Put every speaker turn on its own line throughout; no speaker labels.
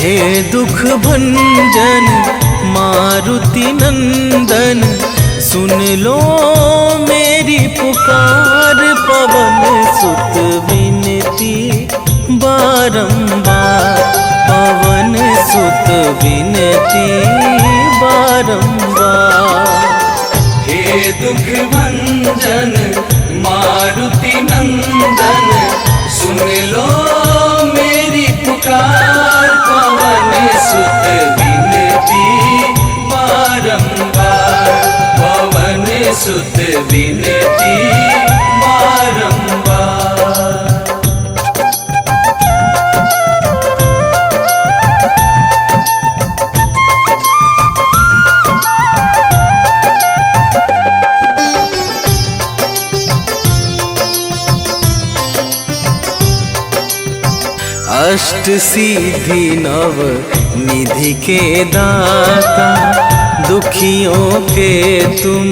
हे दुख भंजन मारुति नंदन, सुन लो मेरी पुकार। पवन सुत विनती बारंबार, पवन सुत विनती बारंबार।
हे दुख भंजन मारुति नंदन, सुन लो मेरी पुकार। पवन सुत विनती बारंबार, पवन सुत विनती बारंबार।
अष्ट सिद्धि नव निधि के दाता, दुखियों के तुम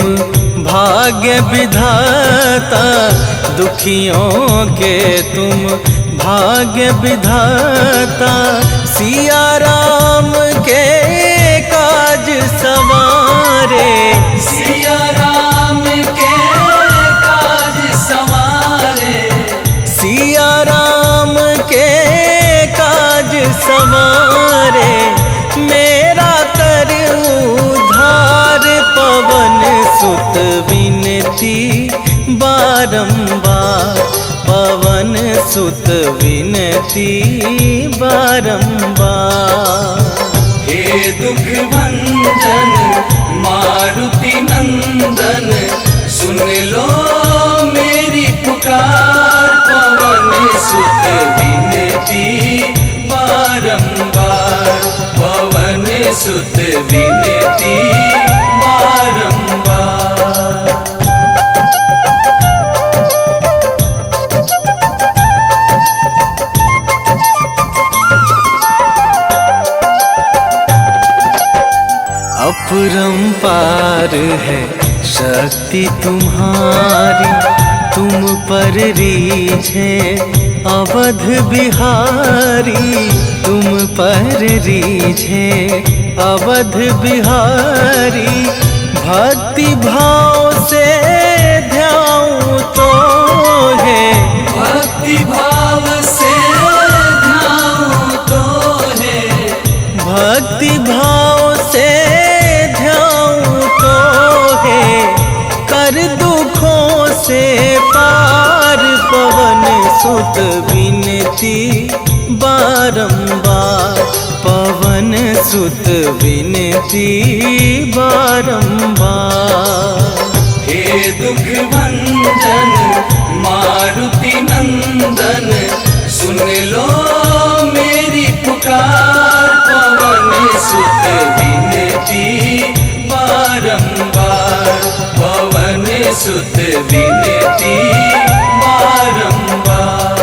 भाग्य विधाता। दुखियों के तुम भाग्य विधाता, सिया राम के काज सवारे।
सिया राम के काज सवारे,
सिया राम के काज सवारे। मेरा कर उद्धार, पवन सुत विनती बारंबार, पवन सुत विनती बारंबार।
हे दुख भंजन मारुति नंदन, सुन लो मेरी पुकार। पवन सुत विनती बारंबार, पवन सुत विनती बारंबार।
अपरंपार है शक्ति तुम्हारी, तुम पर रीझे अवध बिहारी। तुम पर रीझे अवध बिहारी, भक्ति भाव से ध्याऊं तो है।
भक्ति भाव से ध्याऊं तो है,
भक्ति भाव से ध्याऊं तो है। कर दुखों से पार, पवन सुत विनती बारंबार, पवन सुत विनती बारंबार।
हे दुख भंजन मारुति नंदन, सुन लो मेरी पुकार। पवन सुत विनती बारंबार, पवन सुत विनती बारंबार।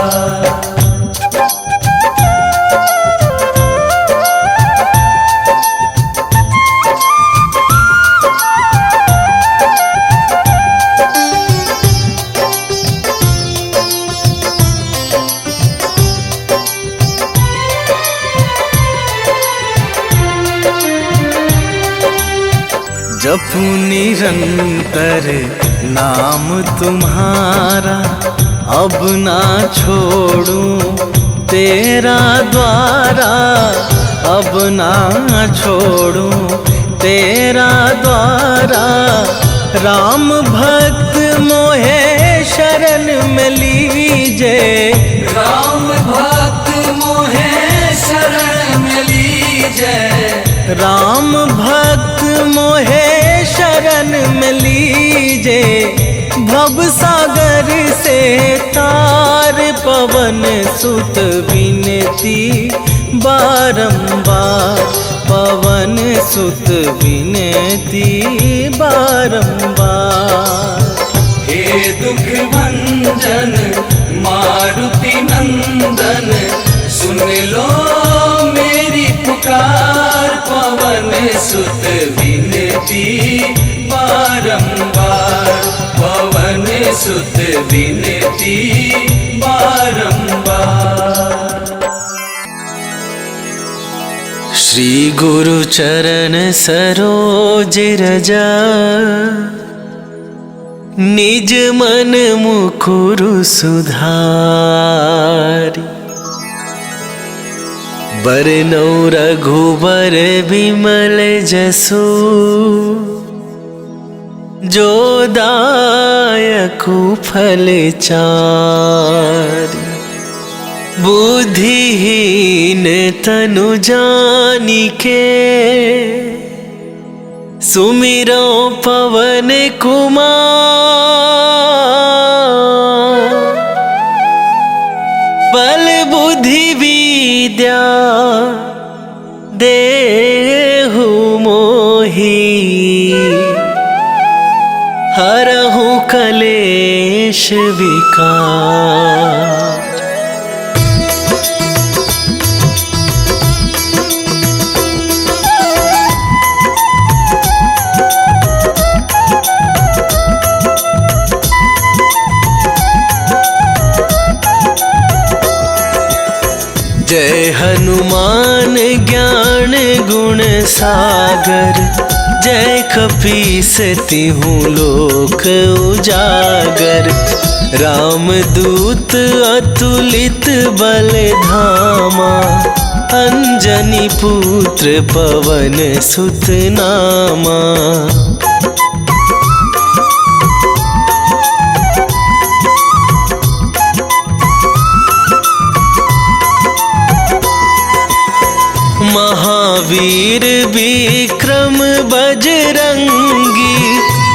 जपू निरंतर नाम तुम्हारा, अब ना छोड़ूं तेरा द्वारा। अब ना छोड़ूं तेरा द्वारा। राम भक्त मोहे शरण में लीजे,
राम भक्त मोहे शरण में लीजे।
राम भक्त मोहे शरण में लीजे। भव सागर से तार, पवन सुत विनती बारंबार, पवन सुत विनती बारंबार।
हे दुख भंजन मारुति नंदन, सुन लो मेरी पुकार। पवन सुत विनती बारंबार, पवन सुत विनती बारंबार।
श्री गुरु चरण सरोज रजा, निज मन मुकुरु सुधारी। बरनौ रघुबर बिमल जसु, जो दायकु फल चारि। बुद्धिहीन तनु जानिके, सुमिरो पवन कुमार। बल बुद्धि विद्या देहु मोहि, हरहु कलेश विकार। जय हनुमान ज्ञान गुण सागर, जय कपीस तिहु लोक उजागर। रामदूत अतुलित बल धामा, अंजनी पुत्र पवन सुत नामा। महावीर विक्रम बजरंगी,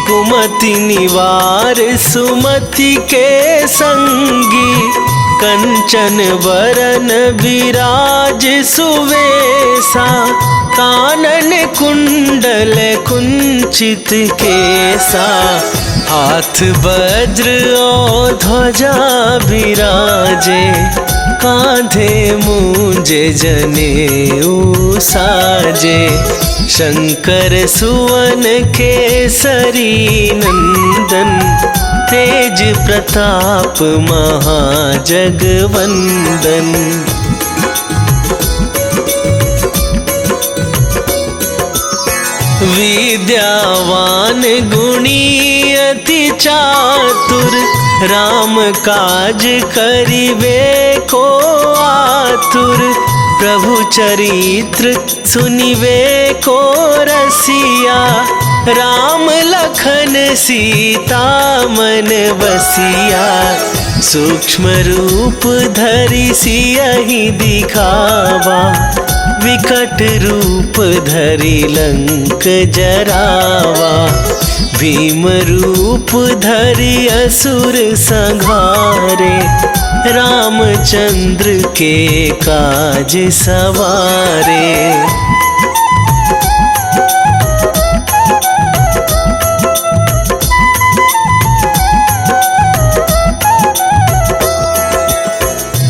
कुमति निवार सुमति के संगी। कंचन बरन विराज सुवेसा, कानन कुंडल कुंचित केसा। हाथ वज्र और ध्वजा विराजे, कांधे मूंजे जनेऊ साजे। शंकर सुवन केसरी नंदन, तेज प्रताप महाजगवंदन। विद्यावान गुणी अति चातुर, राम काज करिबे को आतुर। प्रभु चरित्र सुनिबे को रसिया, राम लखन सीता मन बसिया। सूक्ष्म रूप धरि सियहि दिखावा, विकट रूप धरि लंक जरावा। भीम रूप धरि असुर संहारे, रामचंद्र के काज सवारे।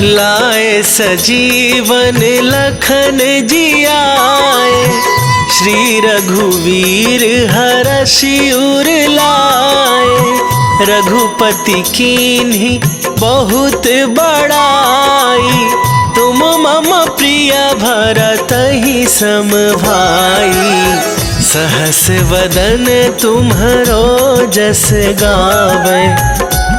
लाए सजीवन लखन जियाए, श्री रघुवीर हरषि उर लाए। रघुपति कीन्ही बहुत बड़ाई, तुम मम प्रिय भरतहि सम भाई। सहस वदन तुम्हरो जस गावे,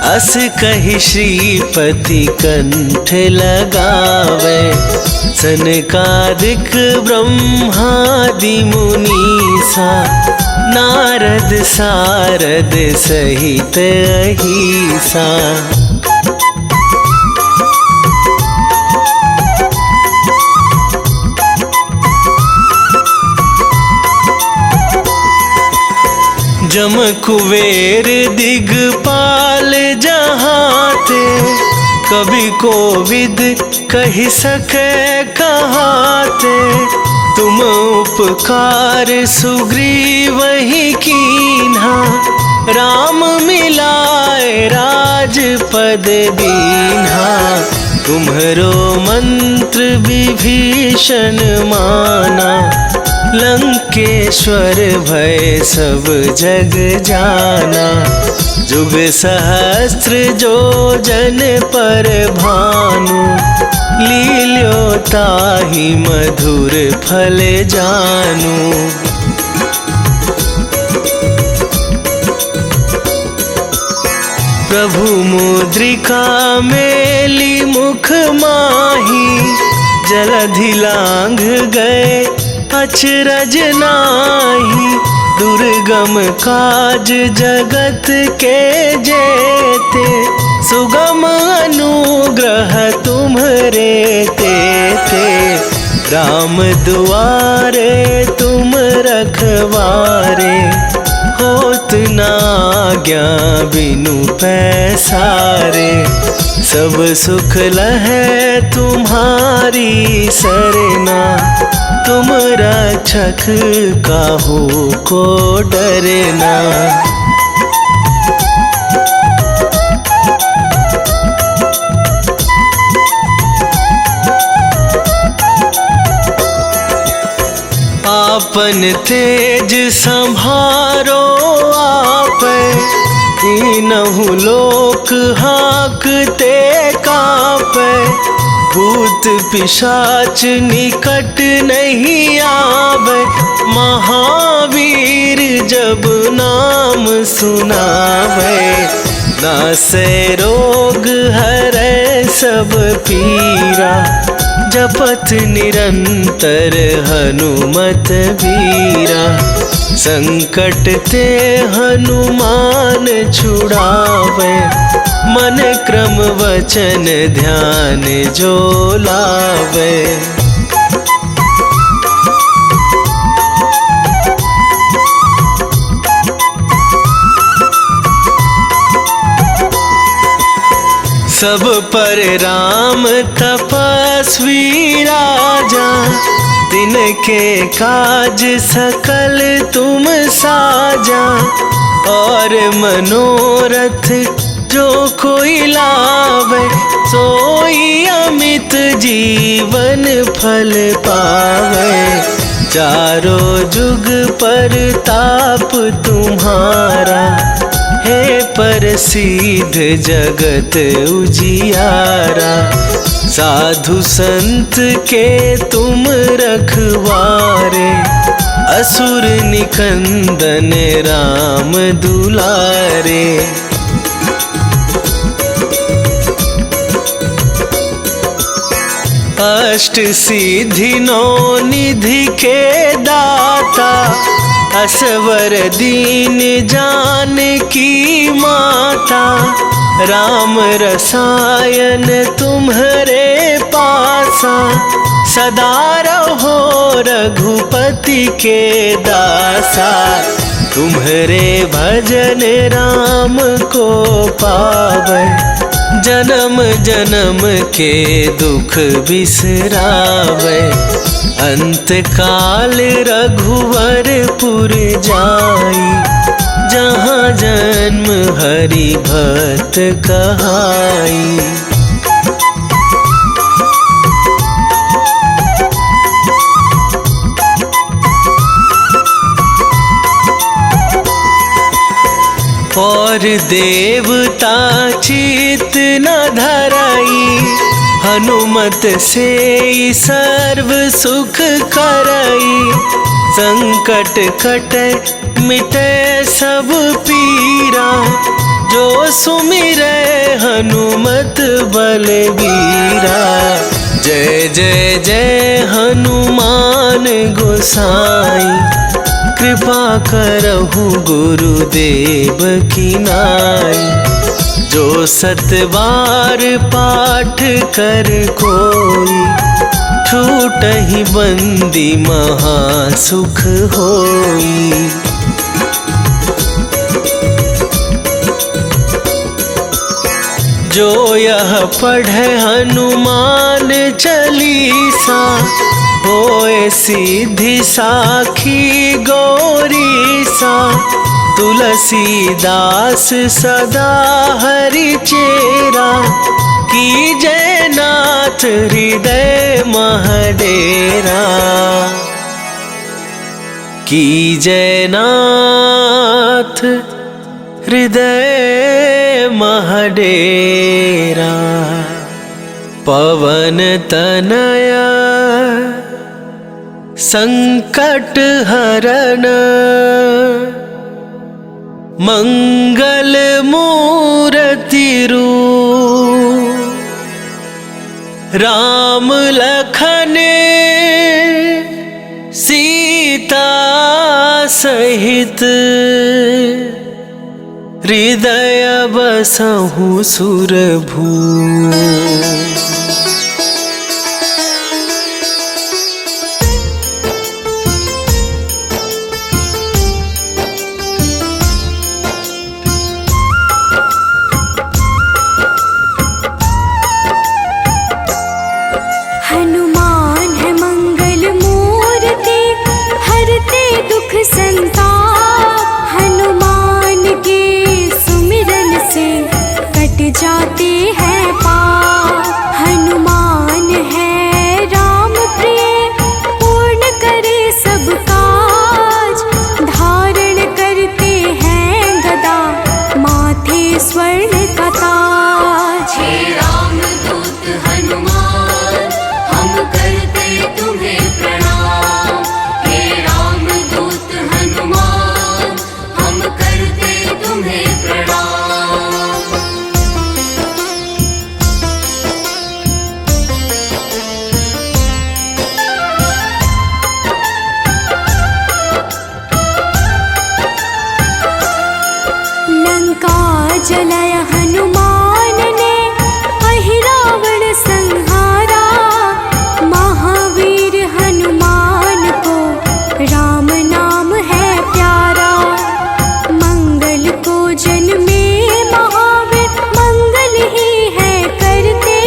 अस कहि श्रीपति कंठ लगावे। सनकादिक ब्रह्मादि मुनीसा, नारद सारद सहित अहिसा। जम कुबेर दिगपाल जहाते, कवि कोविद कहि सके कहाते। तुम उपकार सुग्रीवहि कीन्हा, राम मिलाए राजपद दीन्हा। तुम्हरो मंत्र विभीषण माना, लंकेश्वर भय सब जग जाना। जुग सहस्त्र जो जन पर भानु, लील्यो ताहि मधुर फल जानु। प्रभु मुद्रिका मेली मुख माही, जलधि लांघ गए अचरज नाही। दुर्गम काज जगत के जेते, सुगम अनुग्रह तुम्हरे तेते। राम दुआरे तुम रखवारे, होत न आज्ञा बिनु पैसारे। सब सुख लहै तुम्हारी सरना, तुम रक्षक काहू को डरना। आपन तेज संभारो आप, तीनहु लोक हाँकते कापै। भूत पिशाच निकट नहीं आवे, महावीर जब नाम सुनावे। नासै रोग हरै सब पीरा, जपत निरंतर हनुमत बीरा। संकट ते हनुमान छुड़ावे, मन क्रम वचन ध्यान जो लावे। सब पर राम तपस्वी राजा, तिनके काज सकल तुम साजा। और मनोरथ जो कोई लावे, सोई अमित जीवन फल पावे। चारों जुग पर ताप तुम्हारा, हे प्रसिद्ध जगत उजियारा। साधु संत के तुम रखवारे, असुर निकंदन राम दुलारे। अष्ट सिद्धि नौ निधि के दाता, असवर दीन जानकी माता। राम रसायन तुम्हरे पासा, सदा रहो रघुपति के दासा। तुम्हरे भजन राम को पावै, जन्म जन्म के दुख बिसरावै। अंत काल रघुवरपुर जाई, जहाँ जन्म हरि भक्त कहाई। और देवता चित न धराई, हनुमत से सर्व सुख करई। संकट कटे मिटे सब पीरा, जो सुमिरै हनुमत बलबीरा। जय जय जय हनुमान गोसाई, कृपा करहु गुरुदेव की नाई। जो सत बार पाठ कर कोई, छूटहि बंदी महा सुख होई। जो यह पढ़े हनुमान चालीसा, होए सिद्धि साखी गौरीसा। तुलसीदास सदा हरि चेरा, की जयनाथ हृदय महडेरा। की जयनाथ हृदय महडेरा। पवन तनया संकट हरन मंगल मूर्ति रूप। राम लखन सीता सहित हृदय बसहु सुरभू।
हनुमान है मंगल मूर्ति, हरते दुख संताप। हनुमान के सुमिरन से कट जाते हैं पाप। हनुमान है राम प्रिय, पूर्ण करे सब काज। धारण करते हैं गदा, माथे स्वर्ण का ताज।
हे रामदूत हनुमान, हम करते तुम्हें प्रणाम। हे रामदूत हनुमान, हम करते तुम्हें प्रणाम।
लंका जलाय हनुमान ने, अहिरावण संहारा। महावीर हनुमान को राम नाम है प्यारा। मंगल को जन्मे महावीर, मंगल ही है करते।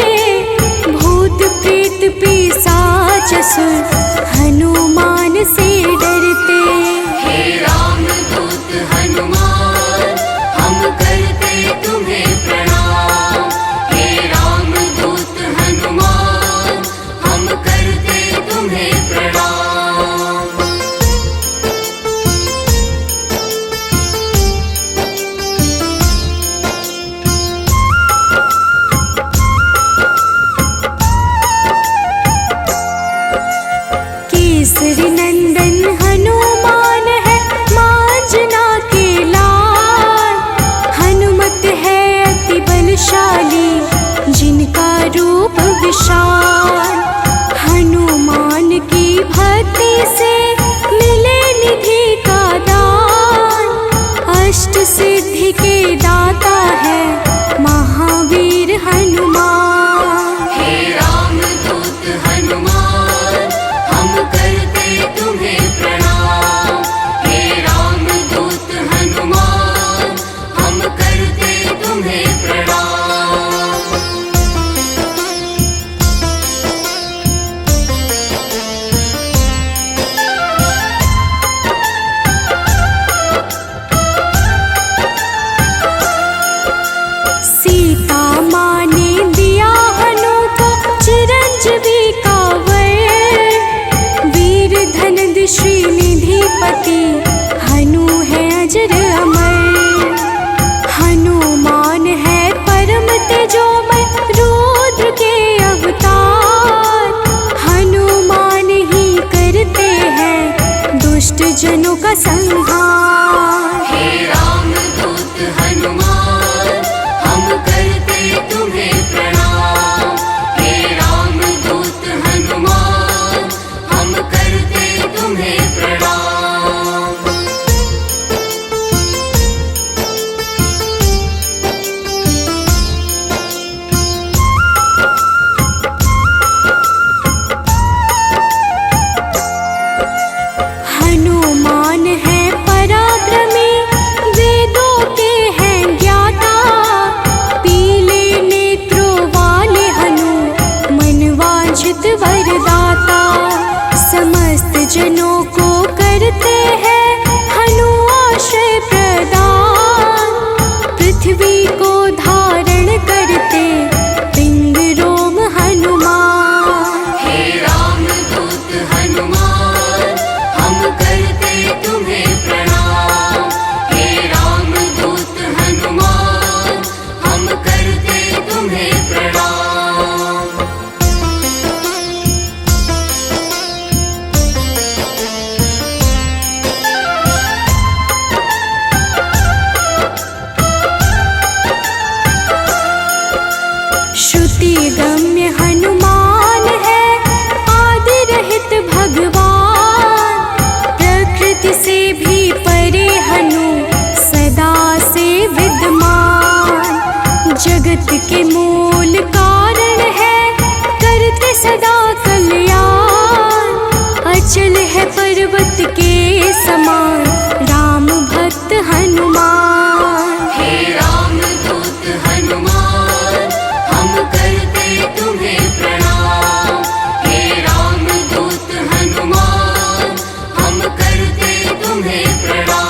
भूत प्रेत पिशाच असुर, हनुमान से डरते।
हे रामदूत हनुमान, हम करते तुम्हें प्रणाम। हे रामदूत हनुमान, हम करते तुम्हें प्रणाम।
केसरी नंदन हनुमान है, मांजना के लाल। हनुमत है अति बलशाली, जिनका रूप विशाल। हनुमान की भक्ति से मिले निधि का दान। अष्ट सिद्धि के दाता है महावीर हनुमान।
हे रामदूत हनुमान, हम करते तुम्हें प्रणाम। हे रामदूत हनुमान, हम करते तुम्हें प्रणाम।
सीता माँ ने दिया हनु को चिरंजीवी का वर। वीर धनद श्रीनिधिपति, हनु है अजर अमर। हनुमान है परम तेजोमय, रुद्र के अवतार। हनुमान ही करते हैं दुष्ट जनों का संहार।
हे रामदूत हनुमान, हम करते तुम्हें प्रणाम। हे रामदूत हनुमान, हम करते तुम्हें प्रणाम।
हनुमान है पराक्रमी, वेदों के हैं ज्ञाता। पीले नेत्रों वाले हनु, मनवांछित वरदाता। समस्त जनों को करते हैं हनु आश्रय प्रदान। पृथ्वी को धारण करते पिंग रोम हनुमान।
हे रामदूत हनुमान, हम करते
चल है पर्वत के समान राम भक्त हनुमान।
हे राम दूत हनुमान हम करते तुम्हें प्रणाम। हे राम दूत हनुमान हम करते तुम्हें प्रणाम।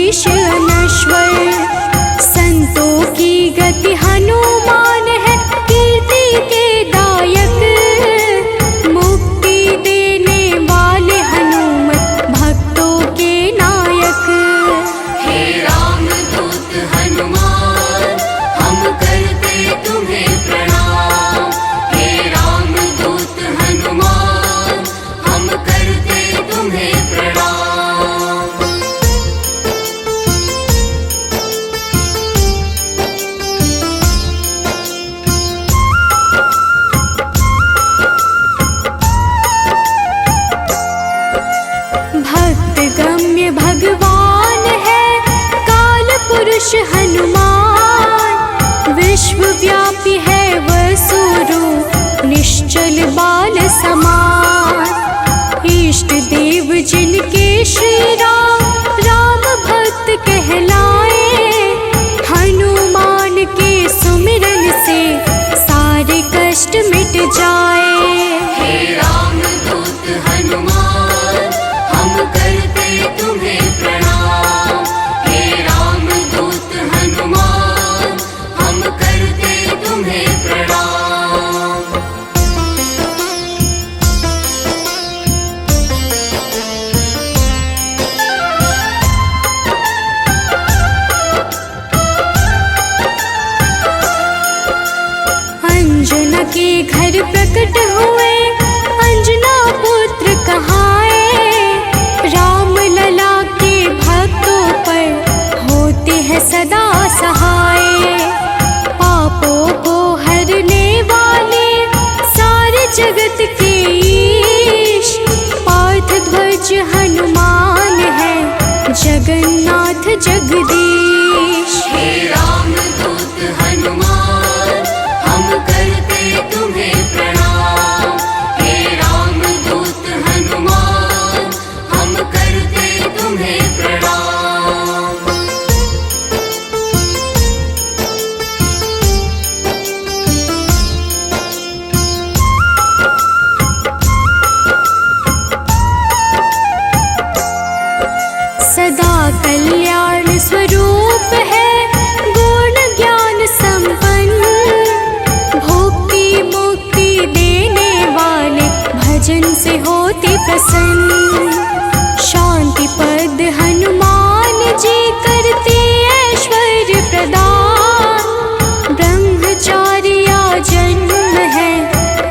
शेष अनश्वर। संतों की गति हनुमान है, कीर्ति के दायक। मुक्ति देने वाले हनुमत भक्तों के नायक।
हे रामदूत हनुमान हम करते तुम्हें प्रणाम। हे रामदूत हनुमान हम करते तुम्हें प्रणाम।
भक्त गम्य भगवान है काल पुरुष हनुमान। विश्वव्यापी है वसुरूप निश्चल बाल समान। इष्ट देव जिनके श्री राम राम भक्त कहलाए। हनुमान के सुमिरन से सारे कष्ट मिट जाए।
हे रामदूत हनुमान हम करते तुम्हें प्रणाम। हे रामदूत हनुमान हम करते तुम्हें प्रणाम।
अंजना के घर प्रकट हुए अंजना पुत्र कहाए। राम लला के भक्तों पर होते हैं सदा सहाय। पापों को हरने वाले सारे जगत के ईश। पार्थ ध्वज हनुमान है जगन्नाथ जगदीश।
हे रामदूत हनुमान हम करते तुम्हें प्रणाम। हे रामदूत हनुमान हम करते तुम्हें प्रणाम।
सदा कल्याण स्वरूप है गुण ज्ञान संपन्न। भुक्ति मुक्ति देने वाले भजन से होते प्रसन्न। शांति पद हनुमान जी करते ऐश्वर्य प्रदान। ब्रह्मचार्या जन्म है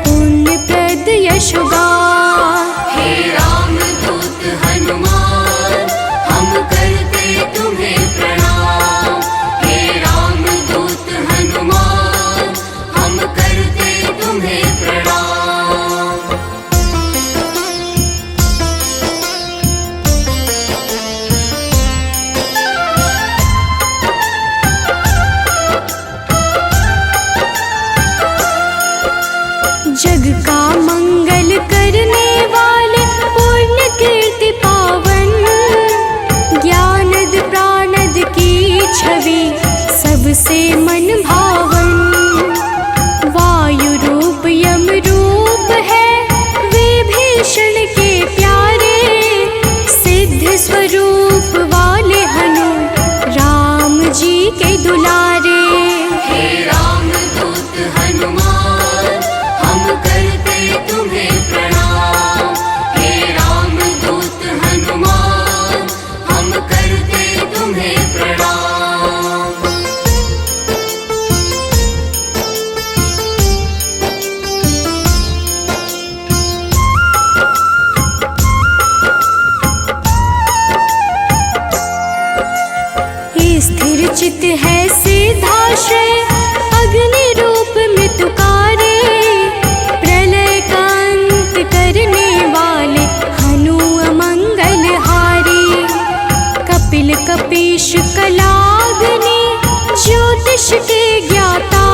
पुण्य प्रद यशोगान।
हे रामदूत हनुमान हम करते तुम्हें प्रणाम। हे रामदूत हनुमान हम करते तुम्हें प्रणाम।
जग का मंगल करने वाले पुण्य कीर्ति पावन। ज्ञानद प्राणद की छवि सबसे मन भावन। वायु रूप यम रूप है विभीषण के प्यारे। सिद्ध स्वरूप वाले हनु राम जी के दुलारे।
हे रामदूत हनुमान हम करते तुम्हें प्रणाम। हे रामदूत हनुमान हम करते तुम्हें प्रणाम।
स्थिर चित है सिद्धाश्रय अग्नि रूप में तुकारे। प्रलय का अंत करने वाले हनु अमंगल हारी। कपिल कपीश कलाग्नि ज्योतिष के ज्ञाता।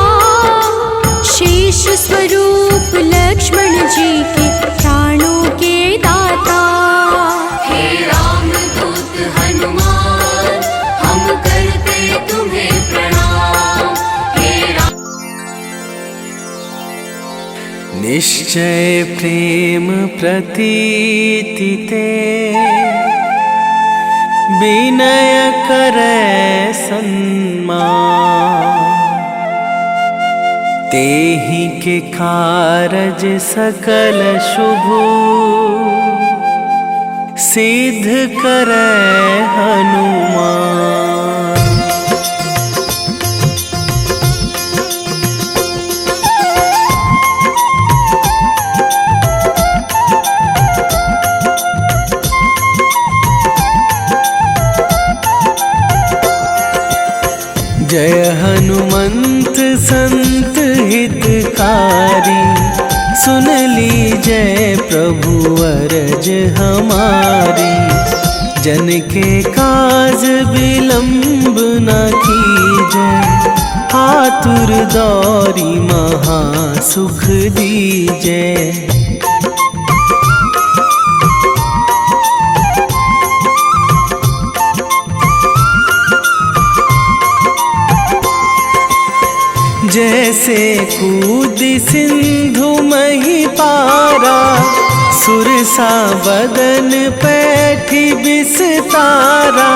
शेष स्वरूप लक्ष्मण जी के प्राणों के दाता।
हे रामदूत हनुमान हम करते तुम्हें प्रणाम। हे
निश्चय प्रेम प्रतीति ते विनय करे सन्मान। तेहि के कारज सकल शुभ सिद्ध करे हनुमान। जय हनुमंत संत हितकारी, सुन लीजय प्रभु अरज हमारी। जन के काज विलंब न कीजय, आतुर दौरी महा सुख दीजय। जैसे कूदी सिंधु मही पारा, सुरसा बदन पैठी बिस्तारा।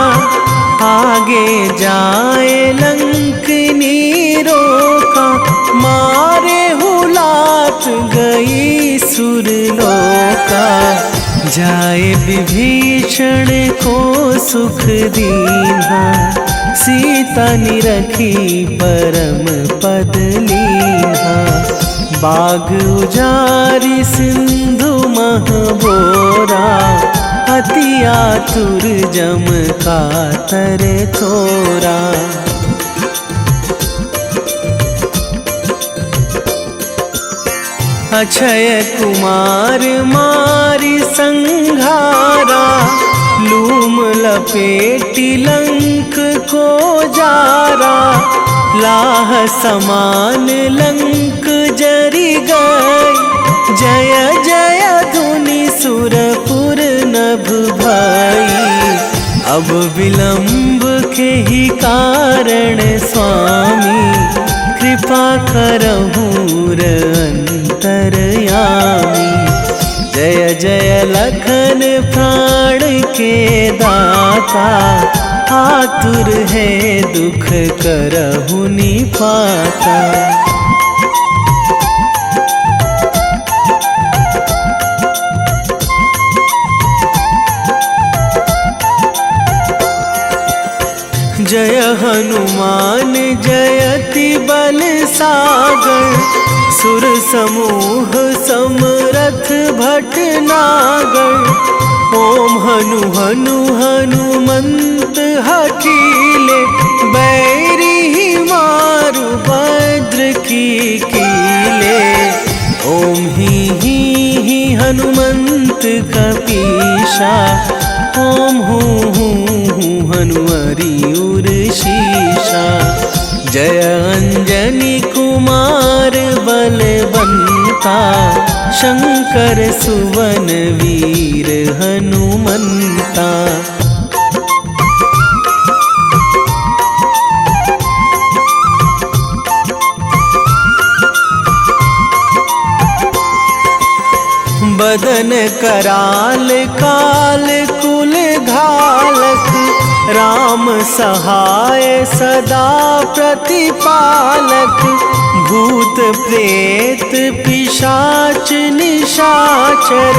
आगे जाए लंकनी रोका, मारे हुलात गई सुरलोका। जाए विभीषण को सुख दीन्हा, सीता निरखी परम पद लीन्हा। बाग उजारी सिंधु महबोरा, अति आतुर जम कातर थोरा। अक्षय कुमार मारी संघारा, लूम लपेटी लंक को जारा। लाह समान लंक जरी गई, जय जय धुनि सुरपुर नभ भई। अब विलंब के ही कारण स्वामी, कृपा करहु अंतरयामी। जय जय लखन प्राण के दाता, आतुर है दुख करहु निपाता। जय हनुमान जयति बल सागर, सुर समूह समरथ भटनागर। ओम हनु हनु हनुमंत हठीले, बैरी मारु भद्र की कीले। ओम ही हनुमंत कपीशा, ओम हूँ हनुमरी उर शीशा। जय अंजनी कुमार बलवंता, शंकर सुवन वीर हनुमंता। बदन कराल काल कुल घालक, राम सहाय सदा प्रतिपालक। भूत प्रेत पिशाच निशाचर,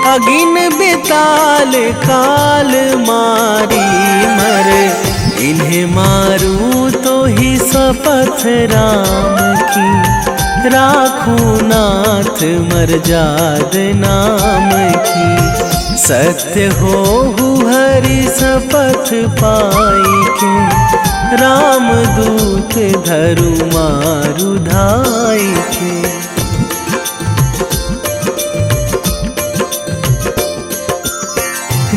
अगिन बिताल काल मारी मर। इन्हें मारू तो ही शपथ राम की, राखू नाथ मर्याद नाम की। सत्य हो हरि शपथ पाई के, राम दूत धरु मारु धाई के।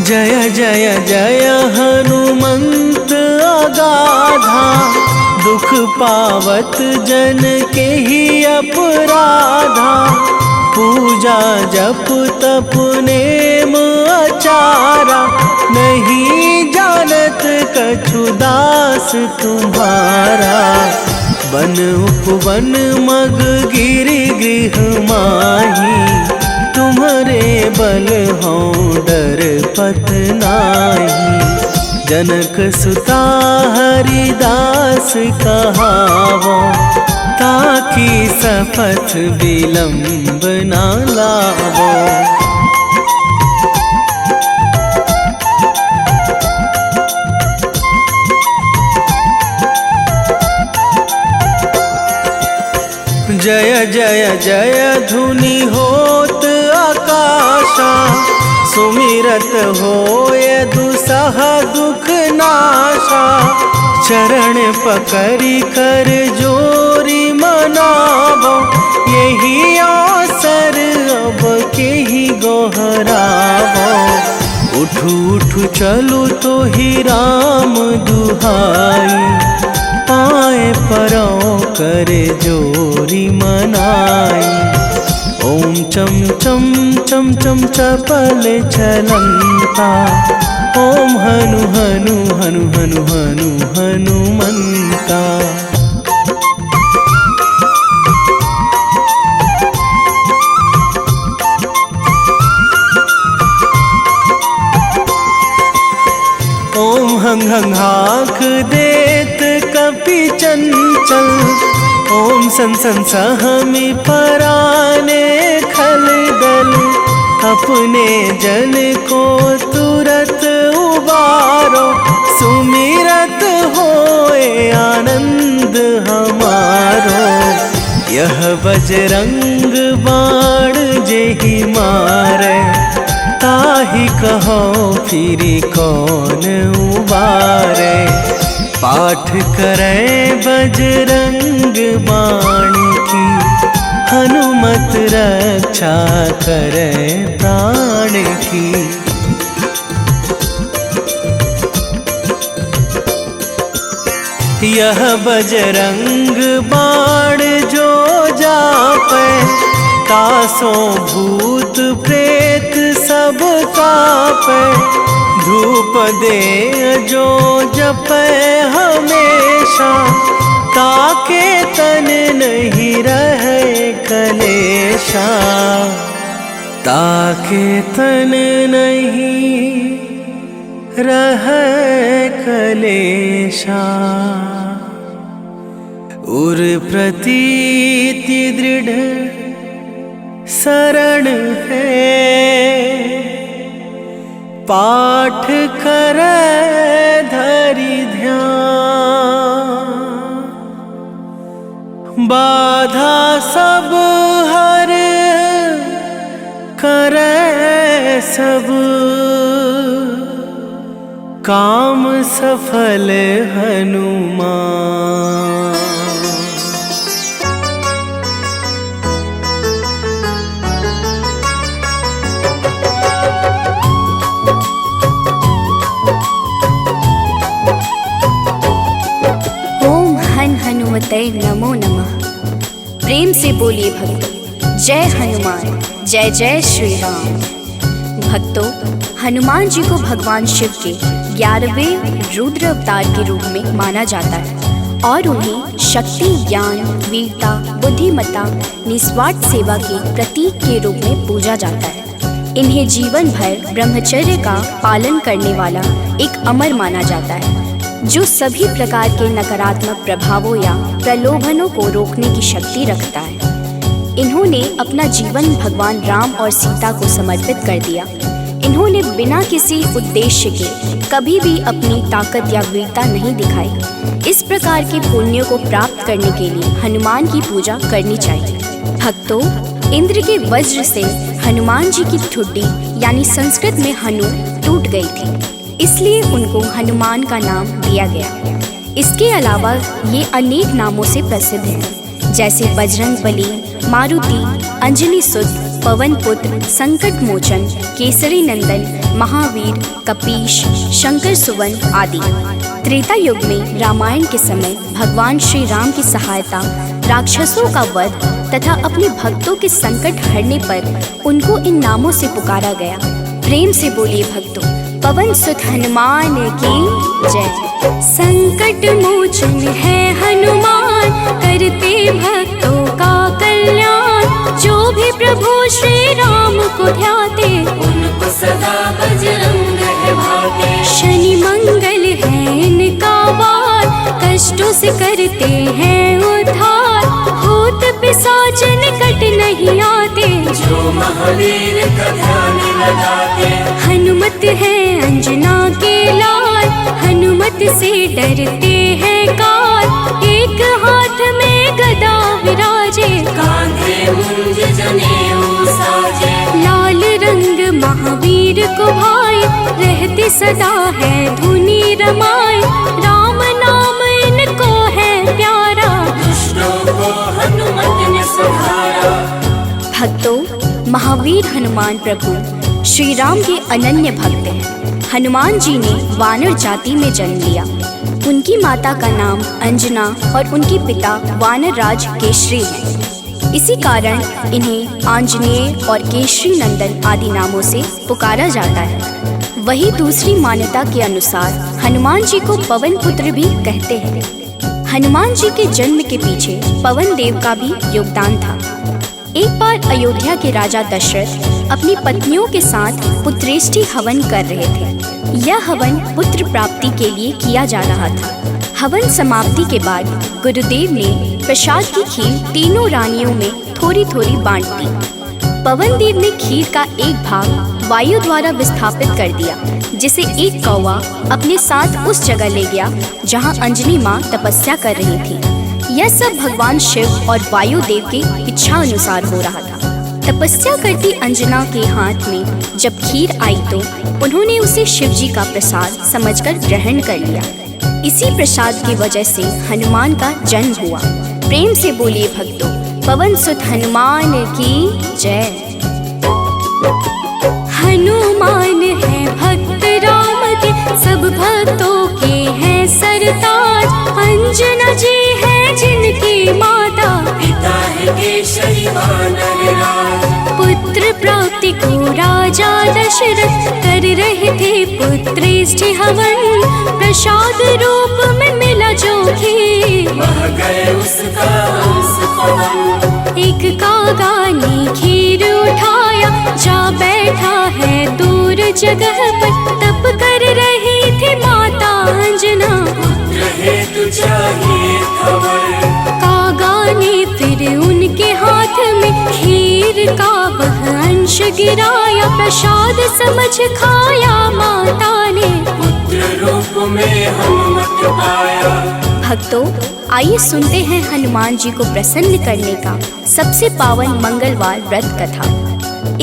जय जय जय हनुमंत अगाधा, दुख पावत जन के ही अपराधा। पूजा जप तप नेम आचारा, नहीं जानत कछु दास तुम्हारा। वन उपवन मग गिरि गृह माही, तुम्हारे बल हों डर पत नाही। जनक सुता हरिदास कहावो, ताकि सपथ विलंब ना लावो। जय जय जय धुनि होत आकाशा, सुमिरत होय दुसह दुख नाशा। चरण पकड़ी कर जोरी मनावो, यही अवसर अब के ही गोहरावो। उठू उठू चलू तो ही राम दुहाई, पाए परो करे जोरी मनाई। ओम चम चम चम चम चपल चलंता, ओम हनु हनु हनु हनु हनु हनुमंता। ओम हंग हंग हाक देत कपि चंचल, ओम सन सन सहमी पराने खल दल। अपने जन को तुरत उबारो, सुमिरत होए आनंद हमारो। यह बजरंग बाण जेहि मारे, ताहि कहो फिरी कौन उबारे। पाठ करें बजरंग बाण की, हनुमत रक्षा करें प्राण की। यह बजरंग बाण जो जापे, तासों भूत प्रेत सब कापे। धूप दे जो जपे हमेशा, ताके तन नहीं रहे कलेशा। ताके तन नहीं रहे कलेशा। उर प्रतीति दृढ़ शरण है, पाठ करे धरि ध्यान। बाधा सब हर करे सब, काम सफल हनुमान।
हनुमते नमो नमः। प्रेम से बोलिए भक्तों, जय हनुमान, जय जय श्री राम। भक्तों, हनुमान जी को भगवान शिव के 11वें रुद्र अवतार के रूप में माना जाता है और उन्हें शक्ति, ज्ञान, वीरता, बुद्धिमत्ता, निस्वार्थ सेवा के प्रतीक के रूप में पूजा जाता है। इन्हें जीवन भर ब्रह्मचर्य का पालन करने वाला एक अमर माना जाता है, जो सभी प्रकार के नकारात्मक प्रभावों या प्रलोभनों को रोकने की शक्ति रखता है। इन्होंने अपना जीवन भगवान राम और सीता को समर्पित कर दिया। इन्होंने बिना किसी उद्देश्य के कभी भी अपनी ताकत या वीरता नहीं दिखाई। इस प्रकार के पुण्यों को प्राप्त करने के लिए हनुमान की पूजा करनी चाहिए। भक्तों, इंद्र के वज्र से हनुमान जी की ठुड्डी यानी संस्कृत में हनु टूट गई थी, इसलिए उनको हनुमान का नाम दिया गया। इसके अलावा ये अनेक नामों से प्रसिद्ध हैं, जैसे बजरंग बली, मारुति, अंजनी सुत, पवन पुत्र, संकट मोचन, केसरी नंदन, महावीर, कपीश, शंकर सुवन आदि। त्रेता युग में रामायण के समय भगवान श्री राम की सहायता, राक्षसों का वध तथा अपने भक्तों के संकट हरने पर उनको इन नामों से पुकारा गया। प्रेम से बोलिए भक्तों, पवन सुत हनुमान की जय। संकट मोचन है हनुमान, करते भक्तों का कल्याण। जो भी प्रभु श्री राम को ध्याते,
उनको सदा बजरंग है भाते।
शनि मंगल
करते हैं उद्धार, भूत पिशाच निकट नहीं आते
जो महावीर का ध्यान लगाते।
हनुमत है अंजना के लाल, हनुमत से डरते हैं काल। एक हाथ में गदा विराजे,
कांधे मुंज जनेऊ साजे।
लाल रंग महावीर को भाई, रहते सदा है धुनी रमाए। राम नाम इनको है प्यारा,
दुष्टों को हनुमत ने सुधारा।
भक्तों, महावीर हनुमान प्रभु श्री राम के अनन्य भक्त हैं। हनुमान जी ने वानर जाति में जन्म लिया। उनकी माता का नाम अंजना और उनके पिता वानर राज केशरी हैं। इसी कारण इन्हें आंजनेय और केशरी नंदन आदि नामों से पुकारा जाता है। वही दूसरी मान्यता के अनुसार हनुमान जी को पवन पुत्र भी कहते हैं। हनुमान जी के जन्म के पीछे पवन देव का भी योगदान था। एक बार अयोध्या के राजा दशरथ अपनी पत्नियों के साथ पुत्रेष्टि हवन कर रहे थे। यह हवन पुत्र प्राप्ति के लिए किया जा रहा था। हवन समाप्ति के बाद गुरुदेव ने प्रसाद की खीर तीनों रानियों में थोड़ी थोड़ी बांट दी। पवन देव ने खीर का एक भाग वायु द्वारा विस्थापित कर दिया, जिसे एक कौवा अपने साथ उस जगह ले गया जहाँ अंजनी माँ तपस्या कर रही थी। यह सब भगवान शिव और वायु देव की इच्छा अनुसार हो रहा था। तपस्या करती अंजना के हाथ में जब खीर आई तो उन्होंने उसे शिव जी का प्रसाद समझकर ग्रहण कर लिया। इसी प्रसाद की वजह से हनुमान का जन्म हुआ। प्रेम से बोलिए भक्तों, पवन सुत हनुमान की जय।
हनुमान है भक्त राम के, सब भक्तों के हैं सरताज। अंजना जी है जिनकी माता,
पिता है केशरी वानर राज।
पुत्र प्राप्ति को राजा दशरथ कर रहे थे पुत्रेष्टि हवन। प्रसाद रूप में मिला जो खीर,
बह गए उसका अंश पवन।
एक कागा ने खीर उठाया, जा बैठा है दूर जगह पर। तप कर रही थी माता अंजना,
पुत्र हेतु चाहिए खबर।
कागा ने फिर उनके हाथ में खीर का वह अंश गिराया। प्रसाद समझ खाया माता ने,
पुत्र रूप में हनुमत पाया।
भक्तों, आइए सुनते हैं हनुमान जी को प्रसन्न करने का सबसे पावन मंगलवार व्रत कथा।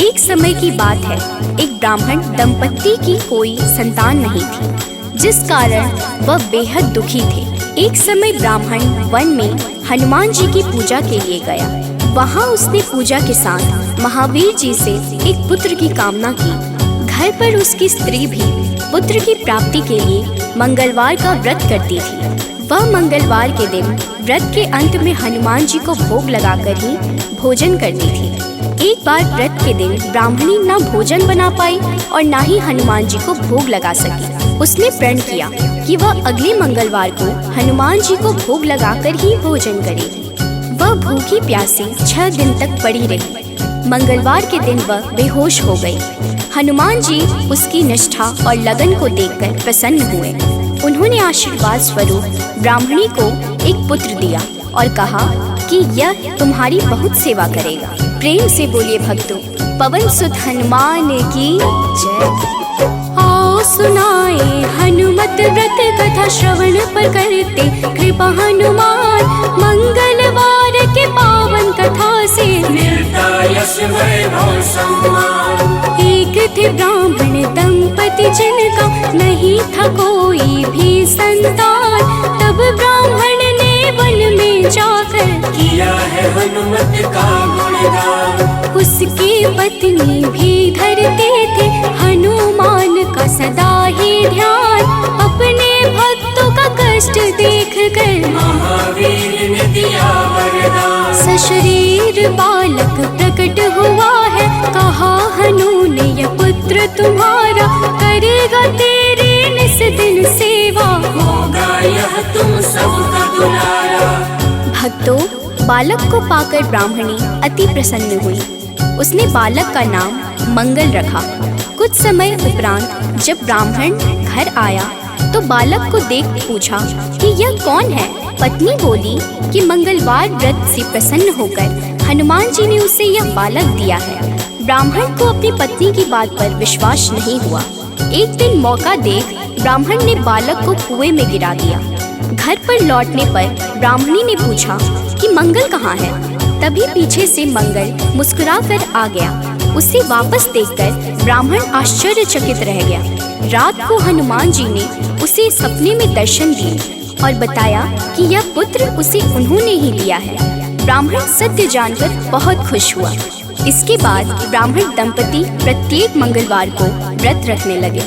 एक समय की बात है, एक ब्राह्मण दंपत्ति की कोई संतान नहीं थी, जिस कारण वह बेहद दुखी थे। एक समय ब्राह्मण वन में हनुमान जी की पूजा के लिए गया। वहाँ उसने पूजा के साथ महावीर जी से एक पुत्र की कामना की। घर पर उसकी स्त्री भी पुत्र की प्राप्ति के लिए मंगलवार का व्रत करती थी। वह मंगलवार के दिन व्रत के अंत में हनुमान जी को भोग लगाकर ही भोजन करती थी। एक बार व्रत के दिन ब्राह्मणी न भोजन बना पाई और न ही हनुमान जी को भोग लगा सकी। उसने प्रण किया कि वह अगले मंगलवार को हनुमान जी को भोग लगाकर ही भोजन करेगी। वह भूखी प्यासी 6 दिन तक पड़ी रही। मंगलवार के दिन वह बेहोश हो गई। हनुमान जी उसकी निष्ठा और लगन को देखकर प्रसन्न हुए। उन्होंने आशीर्वाद स्वरूप ब्राह्मणी को एक पुत्र दिया और कहा कि यह तुम्हारी बहुत सेवा करेगा। प्रेम से बोलिए भक्तों, पवन सुत हनुमान की जय।
आओ सुनाए हनुमत व्रत कथा, श्रवण पर करते कृपा हनुमान। मंगलवार के पावन कथा से
मिलता यश वैभव सम्मान।
एक थे ब्राह्मण दंपति जिनका नहीं था कोई भी संतान। तब ब्राह्मण ने वन में जाकर
किया है हनुमत का गुणगान।
उसकी पत्नी भी धरते थे हनुमान का सदा ही ध्यान। अपने भक्तों का कष्ट देख कर
महावीर ने दिया वरदान।
सशरीर बालक प्रकट हुआ है, कहा हनु ने यह पुत्र तुम्हारा करेगा तेरे निस दिन सेवा।
होगा यह तुम सबका दुलारा।
भक्तों, बालक को पाकर ब्राह्मणी अति प्रसन्न हुई। उसने बालक का नाम मंगल रखा। कुछ समय उपरांत जब ब्राह्मण घर आया तो बालक को देख पूछा कि यह कौन है। पत्नी बोली कि मंगलवार व्रत से प्रसन्न होकर हनुमान जी ने उसे यह बालक दिया है। ब्राह्मण को अपनी पत्नी की बात पर विश्वास नहीं हुआ। एक दिन मौका देख ब्राह्मण ने बालक को कुएं में गिरा दिया। घर पर लौटने पर ब्राह्मणी ने पूछा कि मंगल कहाँ है। तभी पीछे से मंगल मुस्कुरा कर आ गया। उसे वापस देखकर ब्राह्मण आश्चर्यचकित रह गया। रात को हनुमान जी ने उसे सपने में दर्शन दिए और बताया कि यह पुत्र उसे उन्होंने ही दिया है। ब्राह्मण सत्य जानकर बहुत खुश हुआ। इसके बाद ब्राह्मण दंपति प्रत्येक मंगलवार को व्रत रखने लगे।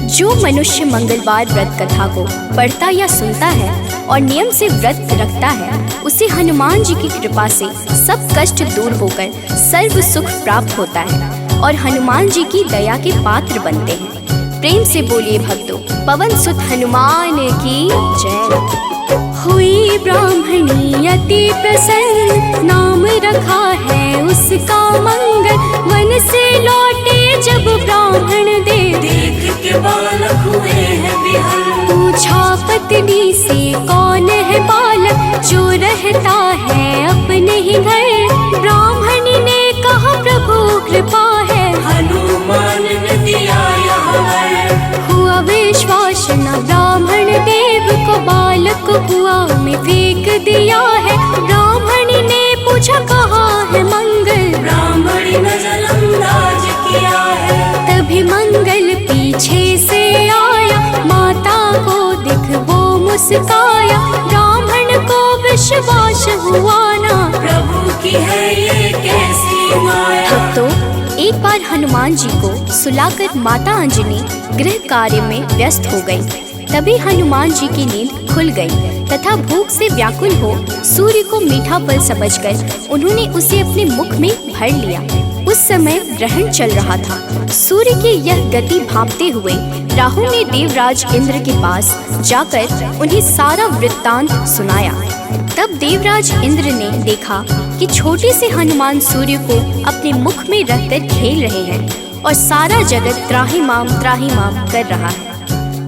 जो मनुष्य मंगलवार व्रत कथा को पढ़ता या सुनता है और नियम से व्रत रखता है, उसे हनुमान जी की कृपा से सब कष्ट दूर होकर सर्व सुख प्राप्त होता है और हनुमान जी की दया के पात्र बनते हैं। प्रेम से बोलिए भक्तों, पवन सुत हनुमान की जय। हुई ब्राह्मणी अति प्रसन्न, नाम रखा है उसका मंगल। वन से लौटे जब ब्राह्मण देख
के बालक हुए हैं विहल।
पूछा पत्नी से कौन है बालक जो रहता है अपने ही घर। ब्राह्मणी ने कहा प्रभु कृपा है,
हनुमान ने दिया यह वर।
हुआ विश्वास न ब्राह्मण देव को, बालक को कुआं में फेंक दिया है। ब्राह्मणी ने पूछा कहाँ है मंगल,
ब्राह्मणी ने जलंदाज किया है।
तभी मंगल पीछे से आया, माता को देख वो मुस्काया। ब्राह्मण को विश्वास हुआ ना,
प्रभु की है ये कैसी माया।
तो एक बार हनुमान जी को सुलाकर माता अंजनी गृह कार्य में व्यस्त हो गई। तभी हनुमान जी की नींद खुल गई तथा भूख से व्याकुल हो सूर्य को मीठा फल समझकर उन्होंने उसे अपने मुख में भर लिया। उस समय ग्रहण चल रहा था। सूर्य की यह गति भांपते हुए राहु ने देवराज इंद्र के पास जाकर उन्हें सारा वृत्तांत सुनाया। तब देवराज इंद्र ने देखा कि छोटे से हनुमान सूर्य को अपने मुख में रखकर खेल रहे हैं और सारा जगत त्राहिमाम कर रहा है।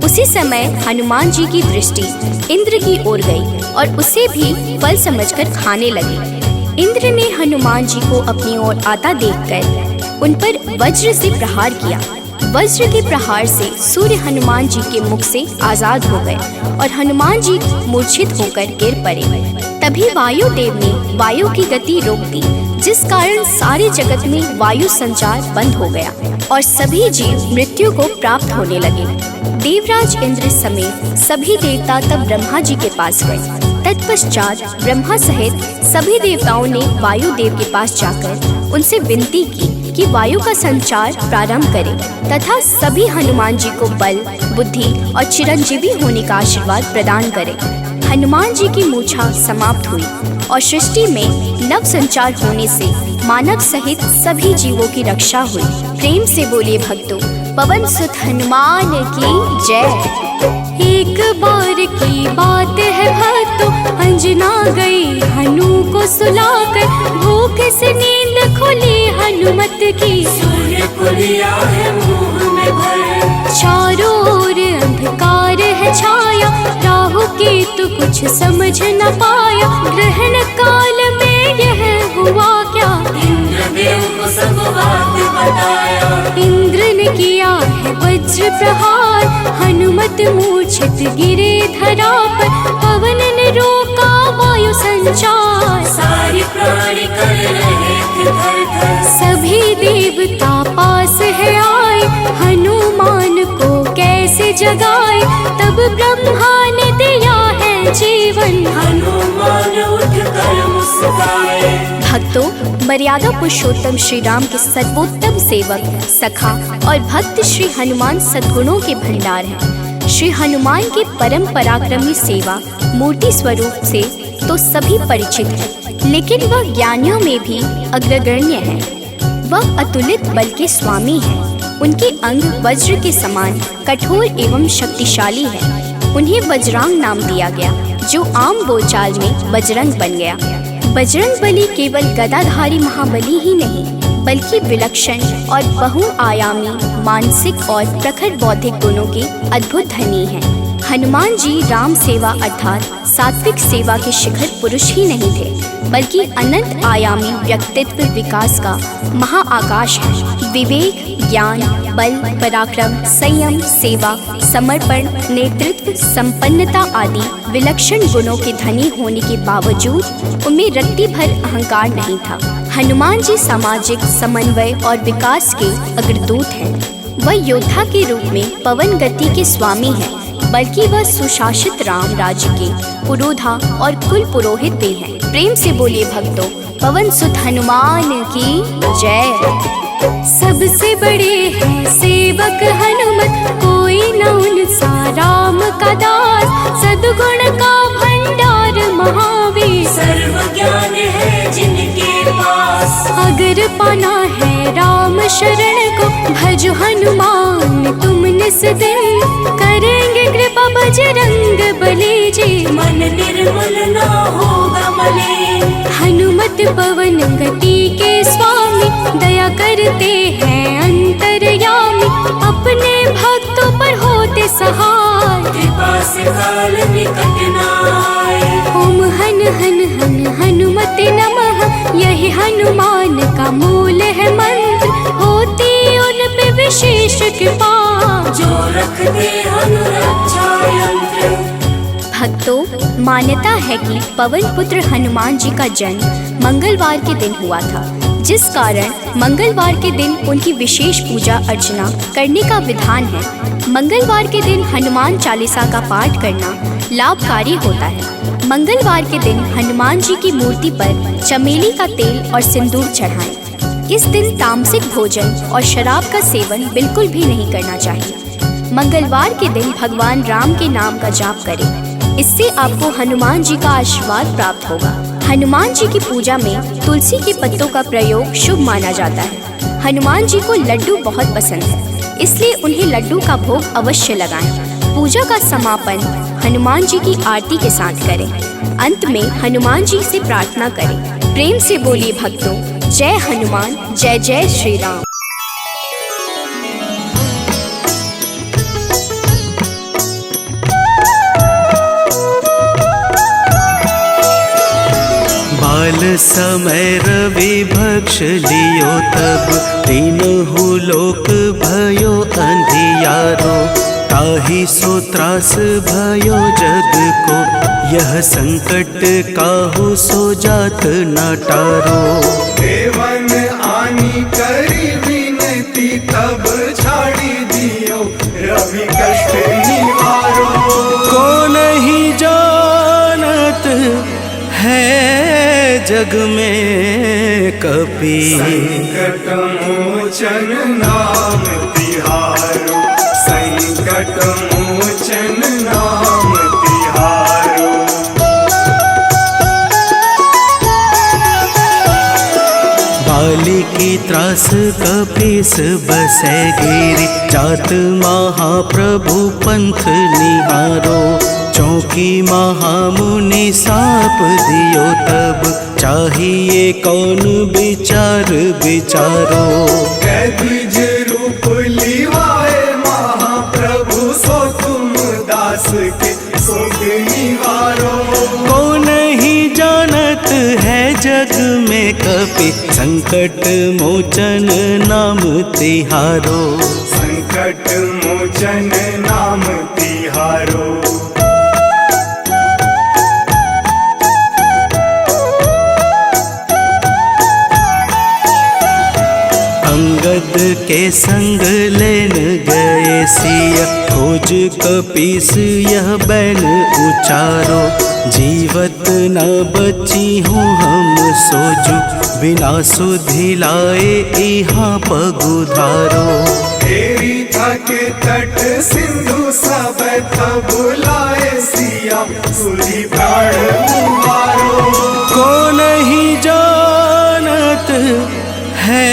उसी समय हनुमान जी की दृष्टि इंद्र की ओर गई और उसे भी फल समझकर खाने लगे। इंद्र ने हनुमान जी को अपनी ओर आता देखकर उन पर वज्र से प्रहार किया। वज्र के प्रहार से सूर्य हनुमान जी के मुख से आजाद हो गए और हनुमान जी मूर्छित होकर गिर पड़े। तभी वायुदेव ने वायु की गति रोक दी, जिस कारण सारे जगत में वायु संचार बंद हो गया और सभी जीव मृत्यु को प्राप्त होने लगे। देवराज इंद्र समेत सभी देवता तब ब्रह्मा जी के पास गए। तत्पश्चात ब्रह्मा सहित सभी देवताओं ने वायुदेव के पास जाकर उनसे विनती की कि वायु का संचार प्रारंभ करें तथा सभी हनुमान जी को बल, बुद्धि और चिरंजीवी होने का आशीर्वाद प्रदान करें। हनुमान जी की मूर्छा समाप्त हुई और सृष्टि में नव संचार होने से मानव सहित सभी जीवों की रक्षा हुई। प्रेम से बोलिए भक्तों, पवन सुत हनुमान की जय।
एक बार की बात है भक्तों, अंजना गई हनु को सुलाकर। भूख से नींद खुली हनुमत की,
सूर्य को लिया है मुंह में भर।
चारों ओर अंधकार है छाया, राहु केतु कुछ समझ न पाया। ग्रहण काल में यह हुआ क्या,
इंद्रदेव को सब बात बताया।
इंद्र ने किया है वज्र प्रहार, हनुमत मूर्छित गिरे धरा पर। पवन ने रोका वायु संचार,
सारी प्राणी कर रहे थे थर-थर।
सभी देवता पास है आए, हनुमान को कैसे जगाए। तब ब्रह्मा ने दिया है जीवन,
हनुमान उठकर मुस्काए।
भक्तों, मर्यादा पुरुषोत्तम श्री राम के सर्वोत्तम सेवक, सखा और भक्त श्री हनुमान सद्गुणों के भंडार हैं। श्री हनुमान की परम पराक्रमी सेवा मूर्ति स्वरूप से तो सभी परिचित हैं, लेकिन वह ज्ञानियों में भी अग्रगण्य है। वह अतुलित बल के स्वामी हैं। उनके अंग वज्र के समान कठोर एवं शक्तिशाली है। उन्हें वज्रांग नाम दिया गया, जो आम बोलचाल में बजरंग बन गया। बजरंग बली केवल गदाधारी महाबली ही नहीं, बल्कि विलक्षण और बहुआयामी मानसिक और प्रखर बौद्धिक गुणों के अद्भुत धनी हैं। हनुमान जी राम सेवा अर्थात सात्विक सेवा के शिखर पुरुष ही नहीं थे, बल्कि अनंत आयामी व्यक्तित्व विकास का महाआकाश है। विवेक, ज्ञान, बल, पराक्रम, संयम, सेवा, समर्पण, नेतृत्व, संपन्नता आदि विलक्षण गुणों के धनी होने के बावजूद उनमें रत्ती भर अहंकार नहीं था। हनुमान जी सामाजिक समन्वय और विकास के अग्रदूत हैं। वह योद्धा के रूप में पवन गति के स्वामी हैं, बल्कि वह सुशासित राम राज्य के पुरोधा और कुल पुरोहित भी हैं। प्रेम से बोलिए भक्तों, पवन सुत हनुमान की जय।
सबसे बड़े हैं सेवक हनुमत, कोई न उनसा राम का दास। सद्गुण का भंडार महावीर,
सर्व ज्ञान है जिनके पास।
अगर पाना है राम शरण को, भज हनुमान तुम निस दिन। करेंगे कृपा बजरंग बली जी,
मन निर्मल ना होगा मलिन।
हनुमत पवन गति के स्वामी, दया करते हैं अंतर्यामी। अपने भक्तों पर होते सहाय,
कृपा से काल निकट न आए।
ओम हन हन हन हनुमते नमः, यही हनुमान का मूल है मंत्र। होती उन पे विशेष कृपा,
जो रखते अनुरक्षा यंत्र।
भक्तों, मान्यता है कि पवन पुत्र हनुमान जी का जन्म मंगलवार के दिन हुआ था, जिस कारण मंगलवार के दिन उनकी विशेष पूजा अर्चना करने का विधान है। मंगलवार के दिन हनुमान चालीसा का पाठ करना लाभकारी होता है। मंगलवार के दिन हनुमान जी की मूर्ति पर चमेली का तेल और सिंदूर चढ़ाएं। इस दिन तामसिक भोजन और शराब का सेवन बिल्कुल भी नहीं करना चाहिए। मंगलवार के दिन भगवान राम के नाम का जाप करें, इससे आपको हनुमान जी का आशीर्वाद प्राप्त होगा। हनुमान जी की पूजा में तुलसी के पत्तों का प्रयोग शुभ माना जाता है। हनुमान जी को लड्डू बहुत पसंद है, इसलिए उन्हें लड्डू का भोग अवश्य लगाएं। पूजा का समापन हनुमान जी की आरती के साथ करें। अंत में हनुमान जी से प्रार्थना करें। प्रेम से बोलिए भक्तों, जय हनुमान, जय जय श्री राम।
बाल समय रवि भक्ष लियो, तब तीनहु लोक भयो अंधियारो। ताहि सो त्रास भयो जग को, यह संकट काहू सो जात न टारो।
देवन आनी करी विनती, तब छाड़ी दियो रवि कष्ट निवारो।
को नहीं जानत है जग में कपि,
संकट मोचन नाम तिहारो। संकट मोचन नाम तिहारो।
बाली की त्रास कपीस बसै गिरि, जात महाप्रभु पंथ निहारो। चौकी महामुनि साप दियो, तब चाहिए कौन विचार विचारो।
कैदिज रूप लिवाए महाप्रभु, सो तुम दास के शोक निवारो।
को नहीं जानत है जग में कपि, संकट मोचन नाम तिहारो।
संकट मोचन नाम तिहारो।
अंगद के संग लेन गए सिया, खोज कपीस यह बैन उचारो। जीवत न बची हूँ हम सोजू, बिना सुधि लाए यहाँ पगुधारो।
तेरी थके तट सिंधु सब तब लाए सिया, सुधि प्राण उबारो।
को नहीं जानत है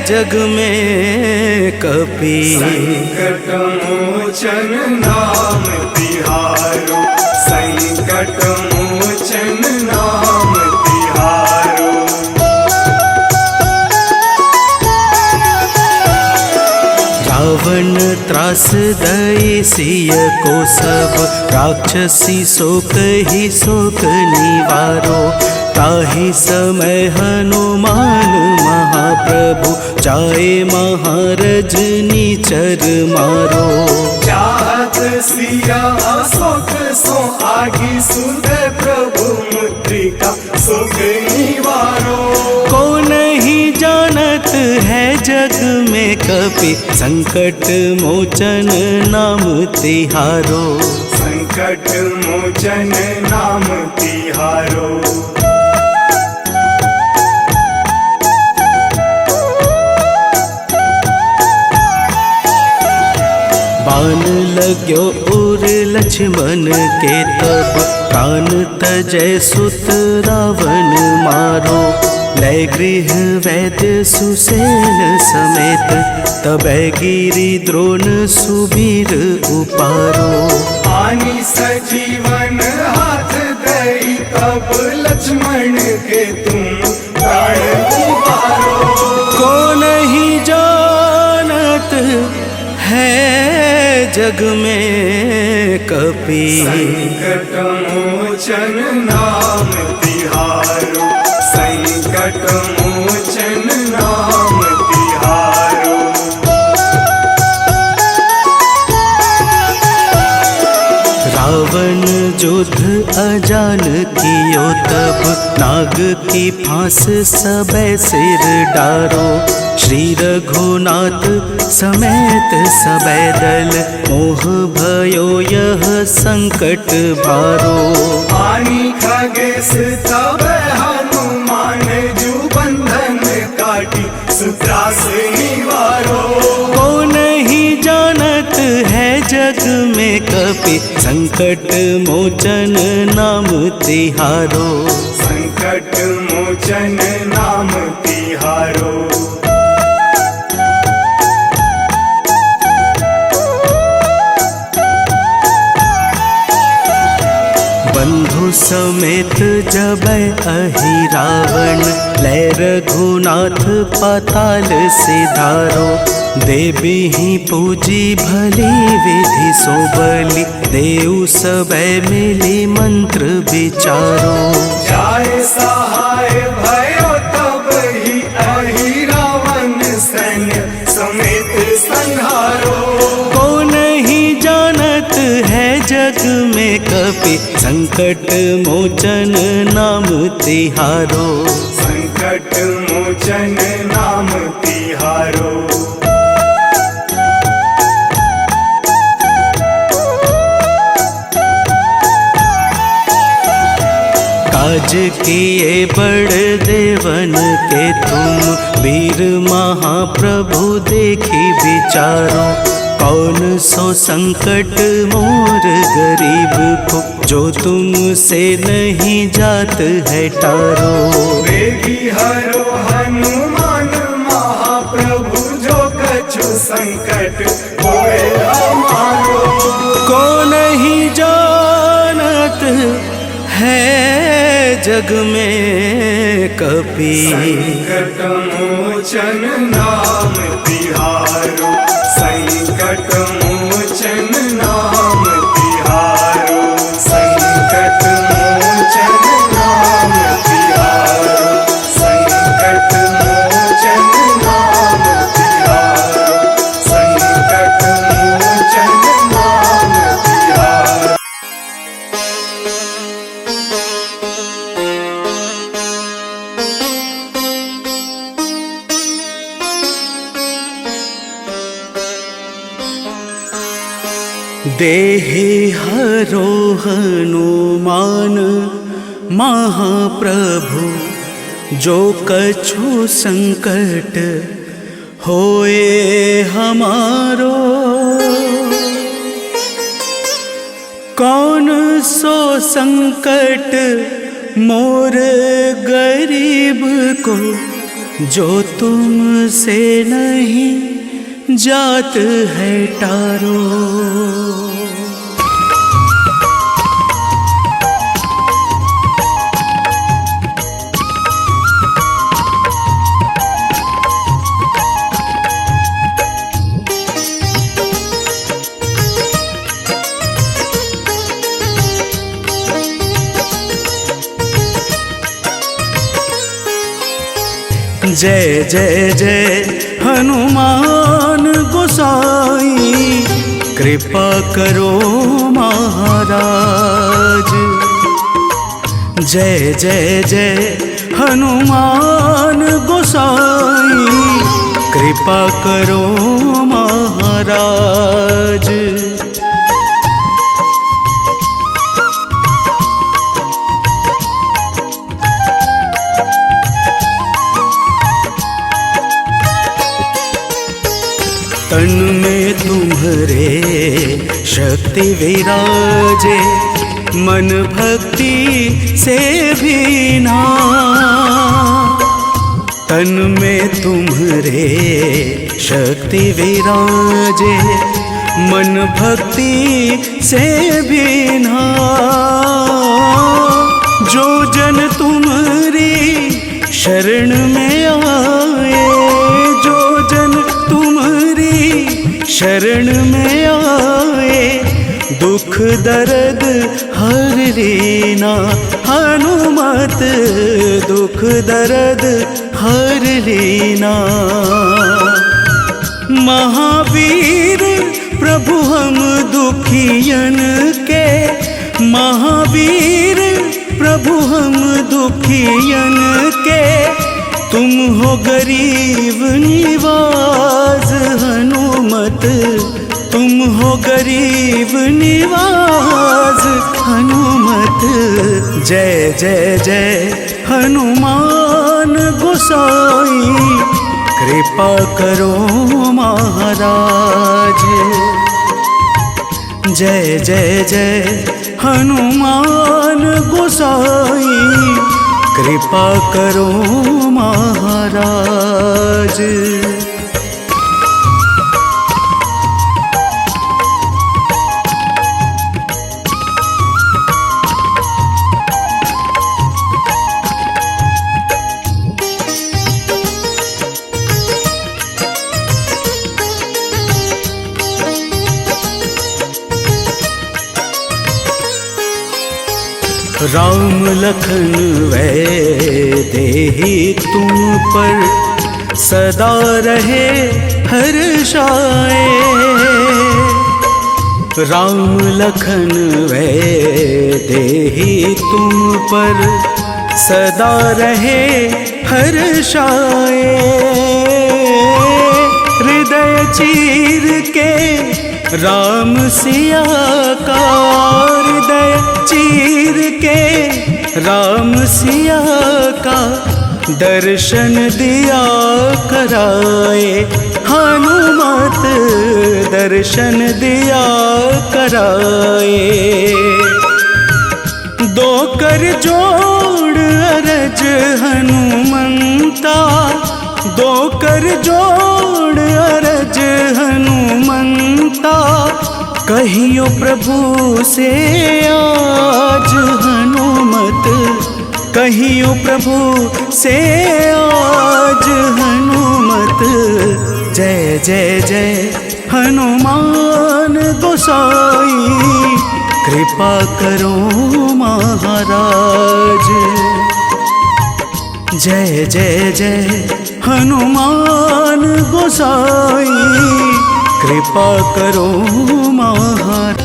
जग में कपि,
संकट मोचन नाम तिहारो। संकट मोचन नाम तिहारो।
रावण त्रास दई सिय को सब, राक्षसी शोक ही शोक निवारो। ताहि समय हनुमान महाप्रभु, जाए महारज निचर मारो।
चाहत सिया शोक सो आगी, सुध प्रभु मुद्रिका शोक निवारो।
को नहीं जानत है जग में कपि, संकट मोचन नाम तिहारो।
संकट मोचन नाम तिहारो।
बाण लाग्यो उर लक्ष्मण के तब, प्राण तजय सुत रावण मारो। लय गृह वैद्य सुसेन समेत, तबै गिरि द्रोण सुबीर उपारो।
आनी सजीवन हाथ दई, तब लक्ष्मण के तुम प्राण उबारो।
को नहीं जानत है जग में कपि,
संकट मोचन नाम तिहारो। संकट मोचन नाम तिहारो।
रावण युद्ध अजान कियो तब, नाग की फांस सबे सिर डारो। श्री रघुनाथ समेत सबे दल, मोह भयो यह संकट भारो।
आनी खगेश तब हनुमान, जू बंधन काटी सुत्रास निवारो।
को नहीं जानत है जग में कपि, संकट मोचन नाम तिहारो।
संकट मोचन नाम तिहारो।
बंधु समेत जबै अहि रावण, लय रघुनाथ पाताल सिधारो। देवी ही पूजी भली विधि सो बलि, देव सबे मिली मंत्र विचारो।
जाय सहाय भयो तब ही, अहि रावण सैन्य समेत संहारो।
को नहीं जानत है जग में कपि, संकट मोचन नाम तिहारो।
संकट मोचन नाम तिहारो।
काज किए बड़ देवन के तुम, वीर महाप्रभु देखी विचारो। कौन सो संकट मोर गरीब को, जो तुमसे नहीं जात है टारो।
वेगी हरो हनुमान महाप्रभु, जो कछु संकट होए हमारो।
को नहीं जानत है जग में कपि,
संकट मोचन नाम तिहारो। संकट मोचन नाम तिहारो। संकट मोचन नाम तिहारो। संकट मोचन नाम तिहारो। संकट मोचन नाम तिहारो।
देहि हरो हनुमान महाप्रभु, जो कछु संकट होए हमारो। कौन सो संकट मोर गरीब को, जो तुमसे नहीं जात है टारो। जय जय जय हनुमान गोसाई, कृपा करो महाराज। जय जय जय हनुमान गोसाई, कृपा करो महाराज। तन में तुम्हारे शक्ति विराजे, मन भक्ति से भीना। तन में तुम्हारे शक्ति विराजे, मन भक्ति से भीना। जो जन तुम्हारी शरण में आए, जो जन तुम्हारी शरण में आए, दुख दर्द हर लेना। हनुमत दुख दर्द हर लेना। महावीर प्रभु हम दुखियन के, महावीर प्रभु हम दुखियन के, तुम हो गरीब निवाज। हनुमत तुम हो गरीब निवाज। हनुमत जय जय जय हनुमान गोसाई, कृपा करो महाराज। जय जय जय हनुमान गोसाई, कृपा करो महाराज। राम लखन वैदेही तुम पर सदा रहे हर्षाए। राम लखन वैदेही तुम पर सदा रहे हर्षाए। हृदय चीर के राम सिया का, हृदय चीर के राम सिया का, दर्शन दिया कराए। हनुमत दर्शन दिया कराए। दो कर जोड़ अरज हनुमंता, दो कर जोड़ अरज हनुमंता, कहियो प्रभु से आज। हनुमत कहियो प्रभु से आज। हनुमत जय जय जय हनुमान गोसाई, कृपा करो महाराज। जय जय जय हनुमान गोसाई, कृपा करो महाराज।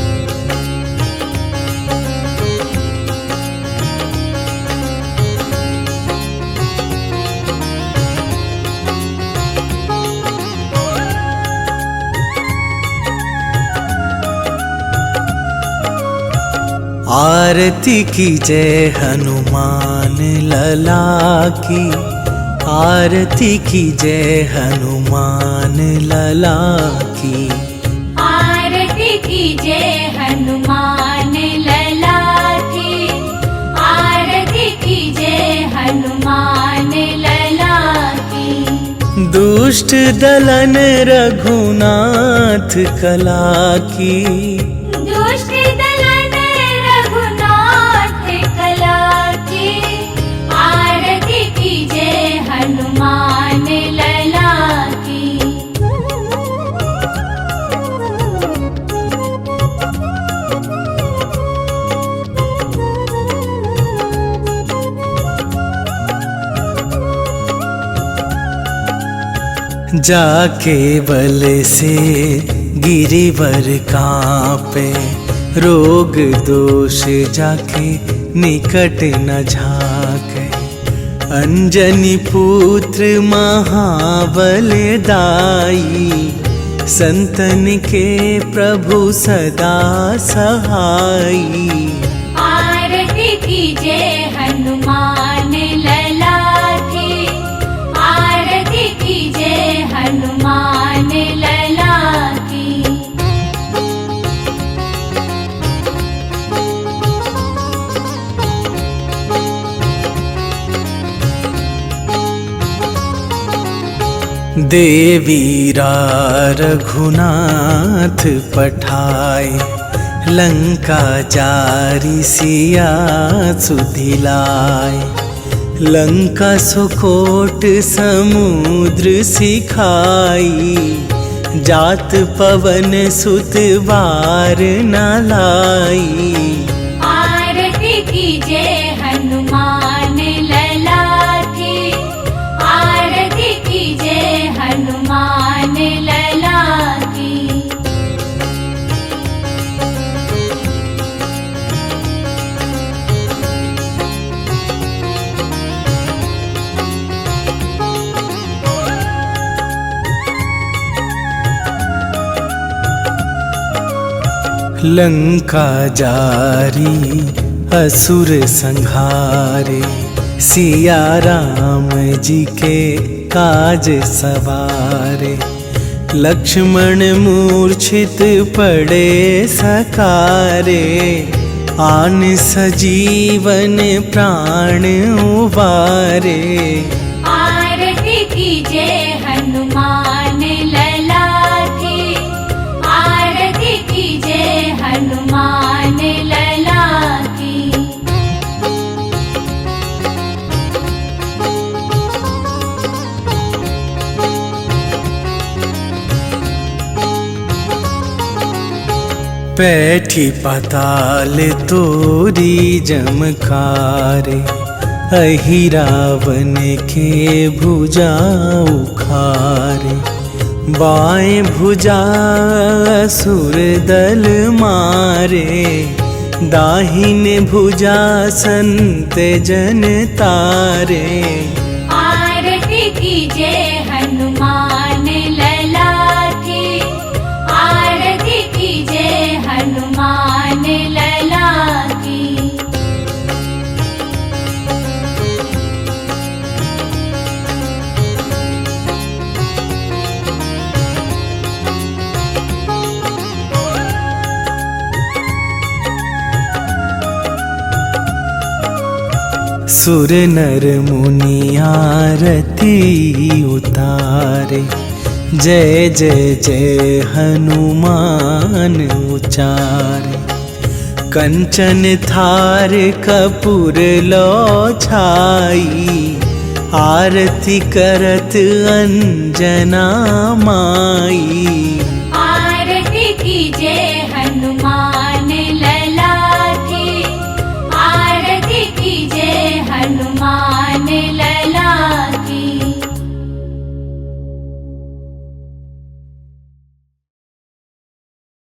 आरती की जय हनुमान लला की, आरती की जय हनुमान लला की।
आरती की जय हनुमान लला की, आरती की जय हनुमान लला की।
दुष्ट दलन रघुनाथ कला की,
दुष्ट दलन रघुनाथ कला की। आरती की जय हनुमान लला की।
जाके बल से गिरिवर कांपे, रोग दोष जाके निकट न झाके। अंजनी पुत्र महाबल दाई, संतन के प्रभु सदा सहाई।
आरती कीजे हनुमान लला की, आरती कीजे हनुमान लला की।
देवीरा रघुनाथ पठाए, लंका जारी सिया सुधिलाए। लंका सुकोट समुद्र सिखाई, जात पवन सुत बार न लाई।
आरती कीजे हनुमान लला की, आरती कीजे हनुमान लला की।
लंका जारी असुर संहारे, सिया राम जी के काज सवारे। लक्ष्मण मूर्छित पड़े सकारे, आन सजीवन प्राण उबारे।
आरती कीजे हनुमान लला की, आरती कीजे हनुमान लला की।
पैठी पाताल तोरी जमकारे, अहि रावण के भुजा उखारे। बाएं भुजा असुर दल मारे, दाहिने भुजा संत जन तारे।
आरती कीजे हनुमान लला की, आरती कीजे हनुमान लला की।
सुर नर मुनि आरती उतारे, जय जय जय हनुमान उचारे। कंचन थार कपूर लो छाई, आरती करत अंजना माई।
आरती कीजे